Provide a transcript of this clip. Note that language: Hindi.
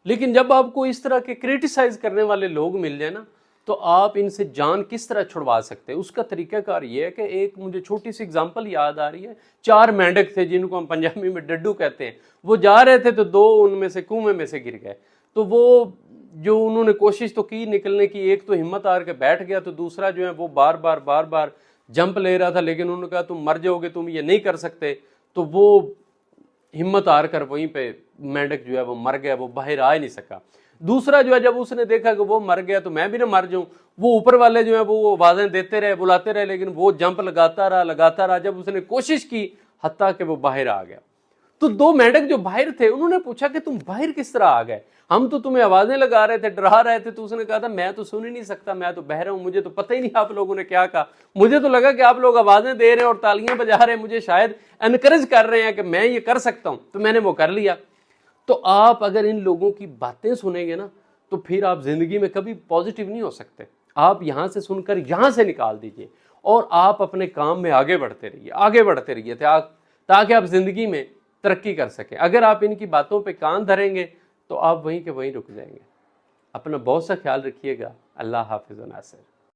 लेकिन जब आपको इस तरह के क्रिटिसाइज करने वाले लोग मिल जाए ना, तो आप इनसे जान किस तरह छुड़वा सकते हैं, उसका तरीकाकार ये है कि एक मुझे छोटी सी एग्जांपल याद आ रही है। 4 मेंढक थे जिनको हम पंजाबी में डड्डू कहते हैं। वो जा रहे थे तो 2 उनमें से कुएं में से गिर गए। तो वो जो उन्होंने कोशिश तो की निकलने की, एक तो हिम्मत हार के बैठ गया, तो दूसरा जो है वो बार बार जंप ले रहा था, लेकिन उन्होंने कहा तुम मर जाओगे, तुम ये नहीं कर सकते। तो वो हिम्मत हार कर वहीं पे मेंढक जो है वो मर गया, वो बाहर आ ही नहीं सका। दूसरा जो है जब उसने देखा कि वो मर गया तो मैं भी ना मर जाऊं, वो ऊपर वाले जो है वो आवाजें देते रहे, बुलाते रहे, लेकिन वो जंप लगाता रहा। जब उसने कोशिश की हत्ता कि वो बाहर आ गया। तो 2 मेंढक जो बाहर थे उन्होंने पूछा कि तुम बाहर किस तरह आ गए, हम तो तुम्हें आवाजें लगा रहे थे, डरा रहे थे। तो उसने कहा था मैं तो सुन ही नहीं सकता, मैं तो बहरा हूं, मुझे तो पता ही नहीं आप लोगों ने क्या कहा। मुझे तो लगा कि आप लोग आवाजें दे रहे हैं और तालियां बजा रहे हैं, मुझे शायद एनकरेज कर रहे हैं कि मैं ये कर सकता हूं, तो मैंने वो कर लिया। तो आप अगर इन लोगों की बातें सुनेंगे ना, तो फिर आप जिंदगी में कभी पॉजिटिव नहीं हो सकते। आप यहां से सुनकर यहां से निकाल दीजिए और आप अपने काम में आगे बढ़ते रहिए ताकि आप जिंदगी में तरक्की कर सकें। अगर आप इनकी बातों पे कान धरेंगे तो आप वहीं के वहीं रुक जाएंगे। अपना बहुत सा ख्याल रखिएगा। अल्लाह हाफिज़ व नासिर।